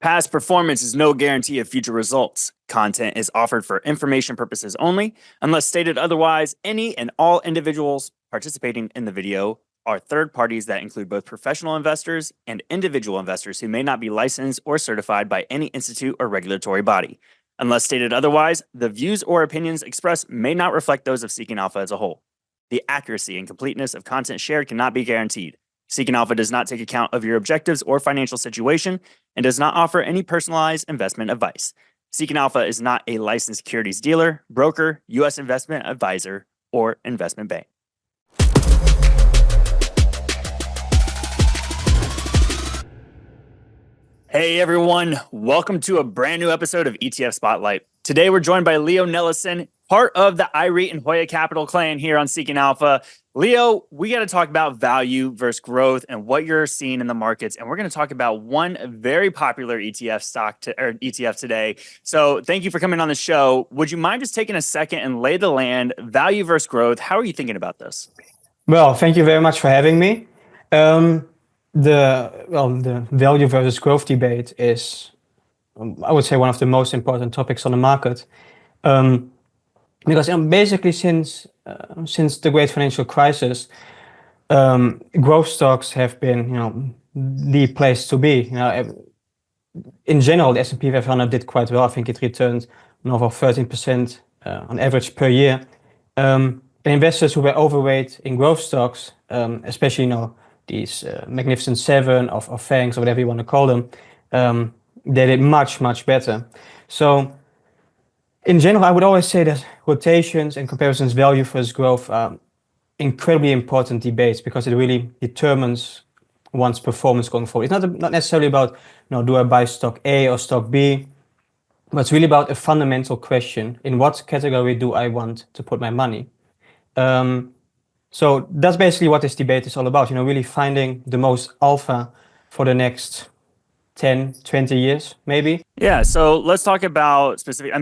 Past performance is no guarantee of future results. Content is offered for information purposes only. Unless stated otherwise, any and all individuals participating in the video are third parties that include both professional investors and individual investors who may not be licensed or certified by any institute or regulatory body. Unless stated otherwise, the views or opinions expressed may not reflect those of Seeking Alpha as a whole. The accuracy and completeness of content shared cannot be guaranteed. Seeking Alpha does not take account of your objectives or financial situation and does not offer any personalized investment advice. Seeking Alpha is not a licensed securities dealer, broker, U.S. investment advisor, or investment bank. Hey everyone, welcome to a brand new episode of ETF Spotlight. Today we're joined by Leo Nelissen, part of the iREIT and Hoya Capital clan here on Seeking Alpha. Leo, we got to talk about value versus growth and what you're seeing in the markets. And we're going to talk about one very popular ETF today. So thank you for coming on the show. Would you mind just taking a second and lay the land, value versus growth? How are you thinking about this? Well, thank you very much for having me. The value versus growth debate is, I would say, one of the most important topics on the market. Because basically since the great financial crisis, growth stocks have been, the place to be. In general, the S&P 500 did quite well. I think it returned over 13% on average per year. And investors who were overweight in growth stocks, especially these Magnificent Seven of FANGs or whatever you want to call them, they did much, much better. So in general, I would always say that rotations and comparisons, value versus growth, are incredibly important debates because it really determines one's performance going forward. It's not necessarily about, do I buy stock A or stock B, but it's really about a fundamental question: in what category do I want to put my money? So that's basically what this debate is all about, really finding the most alpha for the next 10, 20 years, maybe. Yeah, so let's talk about specific,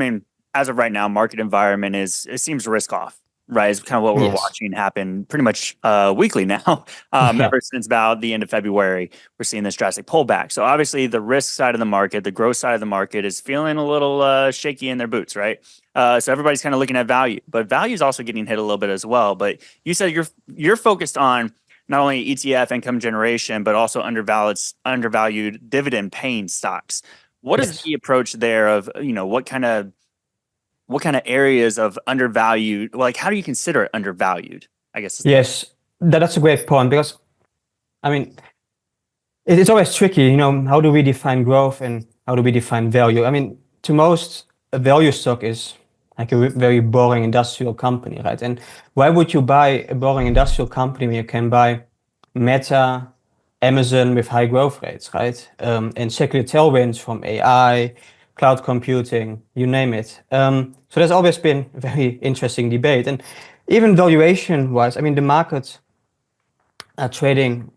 as of right now, market environment it seems risk off, right? It's kind of what we're watching happen pretty much weekly now. Ever since about the end of February, we're seeing this drastic pullback. So obviously the risk side of the market, the growth side of the market is feeling a little shaky in their boots, right? So everybody's kind of looking at value, but value is also getting hit a little bit as well. But you said you're focused on not only ETF income generation, but also undervalued dividend paying stocks. What is the approach there of, what kind of areas of undervalued, like how do you consider it undervalued, I guess? Yes, that's a great point because, it's always tricky, how do we define growth and how do we define value? To most, a value stock is like a very boring industrial company, right? And why would you buy a boring industrial company when you can buy Meta, Amazon with high growth rates, right? And secular tailwinds from AI, cloud computing, you name it. So there's always been a very interesting debate. And even valuation-wise, the markets are trading,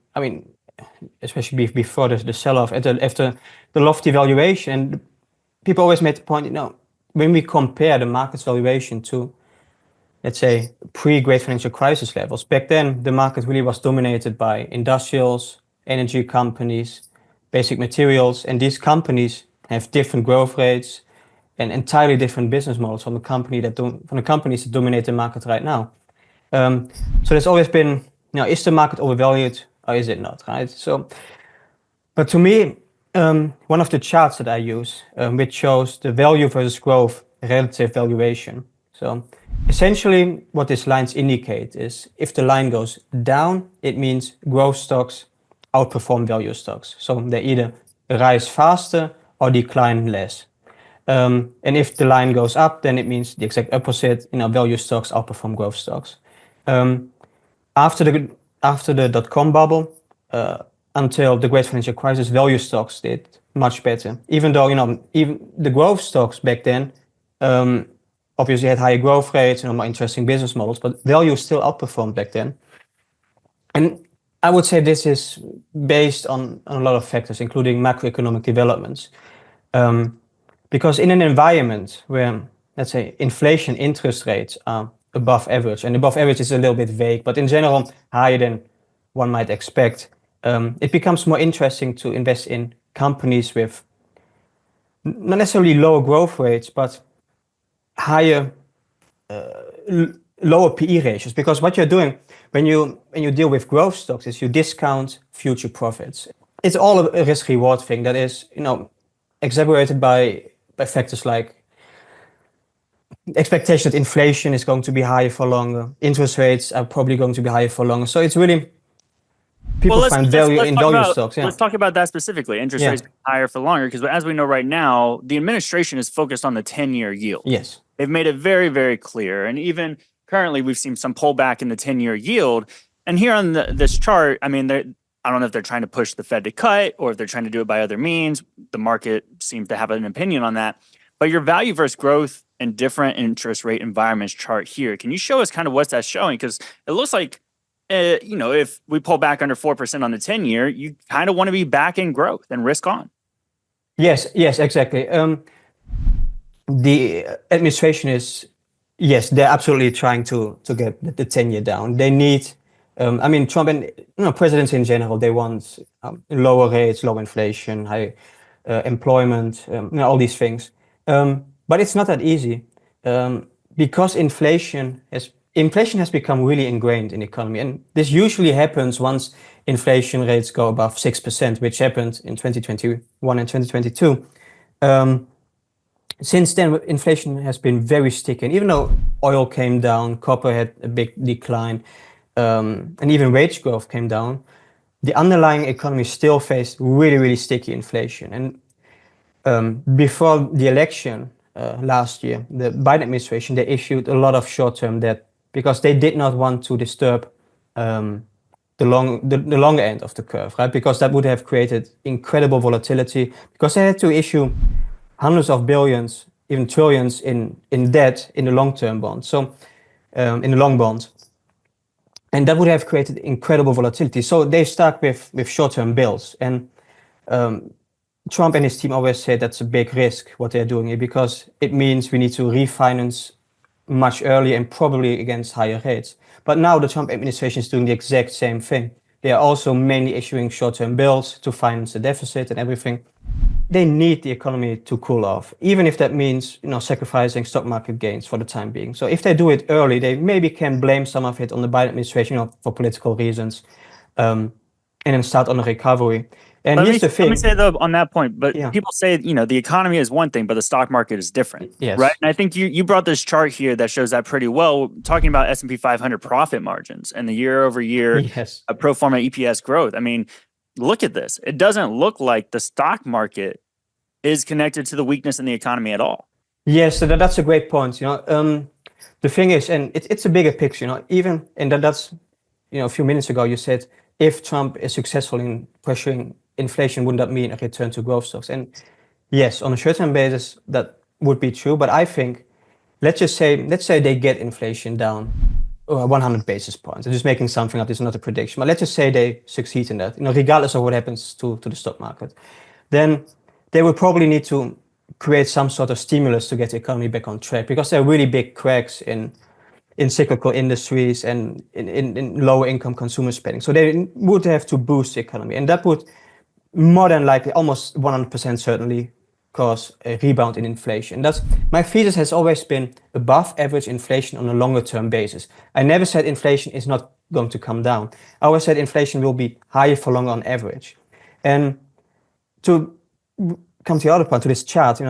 especially before the sell-off, after the lofty valuation. And people always made the point, when we compare the market's valuation to, let's say, pre-great financial crisis levels, back then the market really was dominated by industrials, energy companies, basic materials, and these companies have different growth rates and entirely different business models from the companies that dominate the market right now. So there's always been, is the market overvalued or is it not, right? So, but to me, one of the charts that I use, which shows the value versus growth relative valuation. So essentially what these lines indicate is if the line goes down, it means growth stocks outperform value stocks. So they either rise faster or decline less. And if the line goes up, then it means the exact opposite, value stocks outperform growth stocks. After the dot-com bubble, until the great financial crisis, value stocks did much better. Even though, even the growth stocks back then obviously had higher growth rates and more interesting business models, but value still outperformed back then. And I would say this is based on a lot of factors, including macroeconomic developments. Because in an environment where, let's say, inflation interest rates are above average, and above average is a little bit vague, but in general, higher than one might expect, it becomes more interesting to invest in companies with not necessarily lower growth rates, but higher, lower PE ratios. Because what you're doing when you deal with growth stocks is you discount future profits. It's all a risk reward thing that is, exacerbated by factors like expectation that inflation is going to be higher for longer, interest rates are probably going to be higher for longer. So it's really people Well, find value in value stocks. Yeah, let's talk about that specifically. Interest yeah, rates being higher for longer, because as we know right now, the administration is focused on the 10-year yield. yes, They've made it very, very clear. And even currently, we've seen some pullback in the 10-year yield. And here on this chart, I mean, I don't know if they're trying to push the Fed to cut or if they're trying to do it by other means. The market seems to have an opinion on that. But your value versus growth in different interest rate environments chart here, can you show us kind of what that's showing? Because it looks like, if we pull back under 4% on the 10-year, you kind of want to be back in growth and risk on. yes, exactly. The administration is, yes, they're absolutely trying to get the 10-year down. They need, I mean, Trump and presidents in general, they want lower rates, low inflation, high employment, all these things. But it's not that easy because inflation has become really ingrained in the economy, and this usually happens once inflation rates go above 6%, which happened in 2021 and 2022. Since then, inflation has been very sticky, and even though oil came down, copper had a big decline, and even wage growth came down, the underlying economy still faced really, really sticky inflation. And before the election last year, the Biden administration, they issued a lot of short-term debt because they did not want to disturb the longer end of the curve, right? Because that would have created incredible volatility, because they had to issue hundreds of billions, even trillions in debt in the long-term bonds. So in the long bonds. And that would have created incredible volatility. So they stuck with short-term bills. And Trump and his team always say that's a big risk, what they're doing here, because it means we need to refinance much earlier and probably against higher rates. But now the Trump administration is doing the exact same thing. They are also mainly issuing short-term bills to finance the deficit and everything. They need the economy to cool off, even if that means sacrificing stock market gains for the time being. So if they do it early, they maybe can blame some of it on the Biden administration for political reasons, and then start on a recovery. And here's the thing. Let me say though on that point, but Yeah. people say the economy is one thing, but the stock market is different, Yes. right? And I think you brought this chart here that shows that pretty well, talking about S&P 500 profit margins and the year over year Yes. pro forma EPS growth. I mean, look at this. It doesn't look like the stock market is connected to the weakness in the economy at all. Yes, so that's a great point. The thing is, and it's a bigger picture. Even and that's a few minutes ago you said if Trump is successful in pressuring inflation, wouldn't that mean a return to growth stocks? And yes, on a short-term basis, that would be true. But I think let's say they get inflation down 100 basis points. I'm just making something up. This is not a prediction, but let's just say they succeed in that. Regardless of what happens to the stock market, then they will probably need to create some sort of stimulus to get the economy back on track, because there are really big cracks in cyclical industries and in lower income consumer spending. So they would have to boost the economy, and that would more than likely, almost 100% certainly, cause a rebound in inflation. That's my thesis has always been above average inflation on a longer term basis. I never said inflation is not going to come down. I always said inflation will be higher for longer on average. And to come to the other part, to this chart,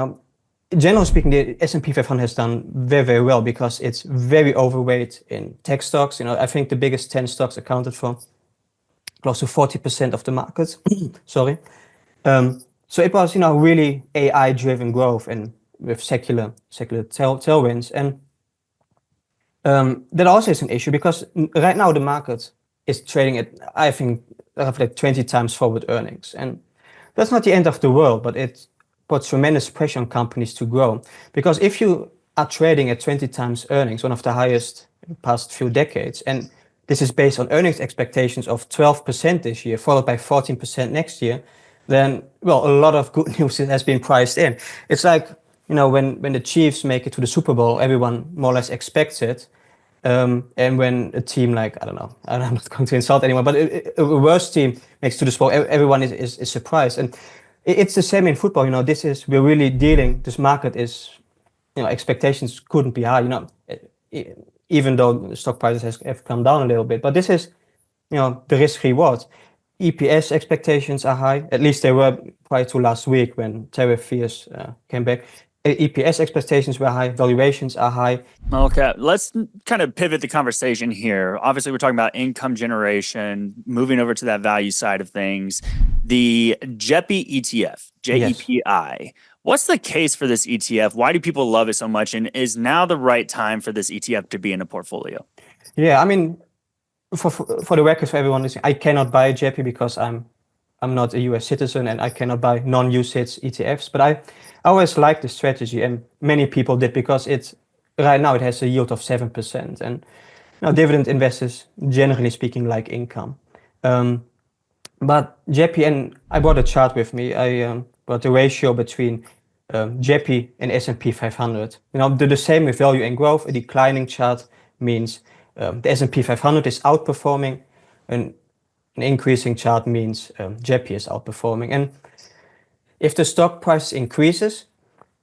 generally speaking, the S&P 500 has done very, very well because it's very overweight in tech stocks. I think the biggest 10 stocks accounted for close to 40% of the market. Sorry. So it was, really AI-driven growth and with secular tailwinds. And that also is an issue because right now the market is trading at, I think, roughly 20 times forward earnings. And that's not the end of the world, but it puts tremendous pressure on companies to grow. Because if you are trading at 20 times earnings, one of the highest in the past few decades, and this is based on earnings expectations of 12% this year, followed by 14% next year, then, well, a lot of good news has been priced in. It's like, when the Chiefs make it to the Super Bowl, everyone more or less expects it. And when a team like, I don't know, I'm not going to insult anyone, but a worse team makes to the Super Bowl, everyone is surprised. And It's the same in football. We're really dealing. This market is, expectations couldn't be high. Even though the stock prices have come down a little bit, but this is, the risk reward. EPS expectations are high. At least they were prior to last week when tariff fears came back. EPS expectations were high. Valuations are high. Okay, let's kind of pivot the conversation here. Obviously, we're talking about income generation, moving over to that value side of things. The JEPI ETF, JEPI. What's the case for this ETF? Why do people love it so much? And is now the right time for this ETF to be in a portfolio? Yeah, I mean, for the record, for everyone listening, I cannot buy JEPI because I'm not a US citizen and I cannot buy non-UCITS ETFs. But I always liked the strategy, and many people did, because right now it has a yield of 7%. And dividend investors, generally speaking, like income. But JEPI, and I brought a chart with me. I brought the ratio between JEPI and S&P 500. The same with value and growth. A declining chart means the S&P 500 is outperforming, and an increasing chart means JEPI is outperforming. And if the stock price increases,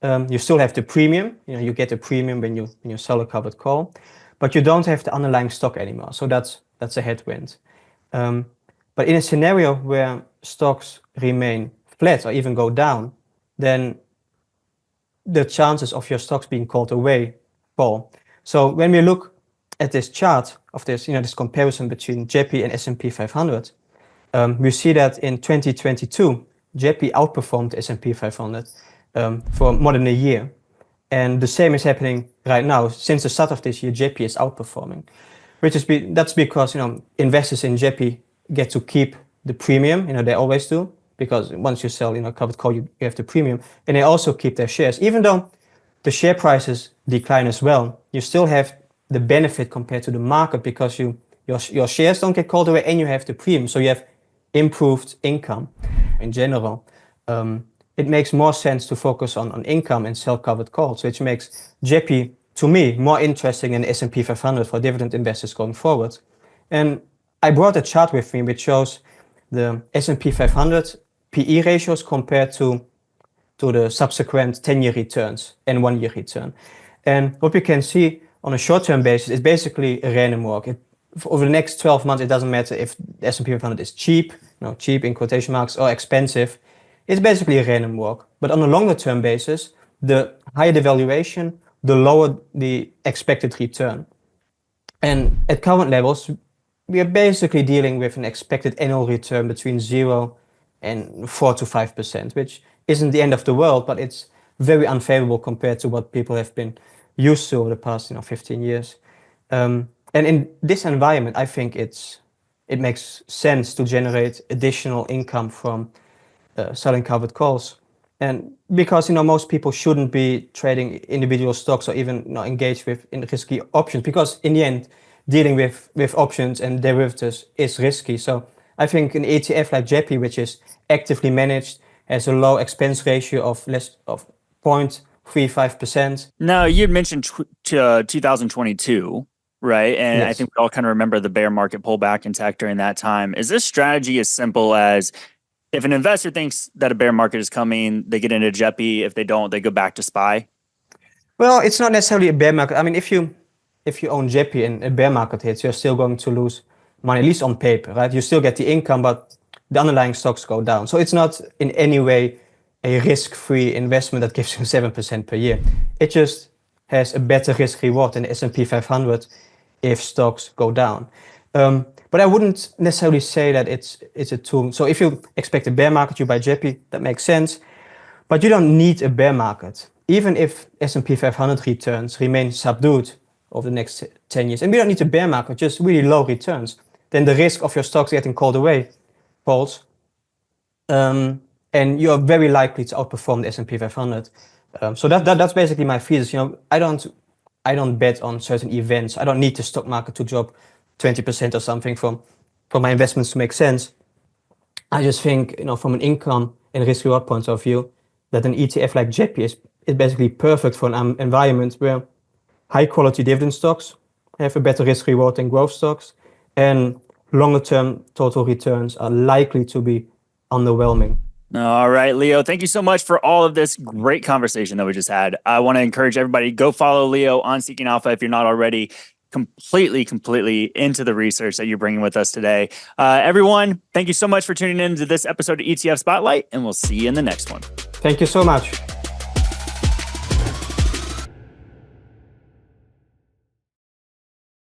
you still have the premium. You get a premium when you sell a covered call, but you don't have the underlying stock anymore. So that's a headwind. But in a scenario where stocks remain flat or even go down, then the chances of your stocks being called away fall. So when we look at this chart of this, this comparison between JEPI and S&P 500, we see that in 2022, JEPI outperformed the S&P 500 for more than a year. And the same is happening right now. Since the start of this year, JEPI is outperforming, that's because investors in JEPI get to keep the premium. They always do, because once you sell covered call, you have the premium, and they also keep their shares. Even though the share prices decline as well, you still have the benefit compared to the market, because your shares don't get called away and you have the premium, so you have improved income. In general, it makes more sense to focus on income and sell covered calls, which makes JEPI, to me, more interesting than the S&P 500 for dividend investors going forward. And I brought a chart with me which shows the S&P 500 PE ratios compared to the subsequent 10-year returns and 1-year return. And what we can see on a short-term basis is basically a random walk. Over the next 12 months, it doesn't matter if the S&P 500 is cheap, cheap in quotation marks, or expensive. It's basically a random walk. But on a longer-term basis, the higher the valuation, the lower the expected return. And at current levels, we are basically dealing with an expected annual return between 0 and 4 to 5%, which isn't the end of the world, but it's very unfavorable compared to what people have been used to over the past 15 years. And in this environment, I think it makes sense to generate additional income from selling covered calls. And because most people shouldn't be trading individual stocks or even engaged in risky options, because in the end, dealing with options and derivatives is risky. So I think an ETF like JEPI, which is actively managed, has a low expense ratio of less of 0.35%. Now, you had mentioned 2022, right? And Yes. I think we all kind of remember the bear market pullback in tech during that time. Is this strategy as simple as, if an investor thinks that a bear market is coming, they get into JEPI? If they don't, they go back to SPY? Well, it's not necessarily a bear market. I mean, if you own JEPI and a bear market hits, you're still going to lose money, at least on paper, right? You still get the income, but the underlying stocks go down. So it's not in any way a risk-free investment that gives you 7% per year. It just has a better risk reward than the S&P 500 if stocks go down. But I wouldn't necessarily say that it's a tool. So if you expect a bear market, you buy JEPI, that makes sense. But you don't need a bear market. Even if S&P 500 returns remain subdued over the next 10 years, and we don't need a bear market, just really low returns, then the risk of your stocks getting called away falls. And you're very likely to outperform the S&P 500. So that's basically my thesis. I don't bet on certain events. I don't need the stock market to drop 20% or something for my investments to make sense. I just think, from an income and risk reward point of view, that an ETF like JEPI is basically perfect for an environment where high quality dividend stocks have a better risk reward than growth stocks, and longer term total returns are likely to be underwhelming. All right, Leo, thank you so much for all of this great conversation that we just had. I want to encourage everybody, go follow Leo on Seeking Alpha if you're not already completely into the research that you're bringing with us today. Everyone, thank you so much for tuning in to this episode of ETF Spotlight, and we'll see you in the next one. Thank you so much.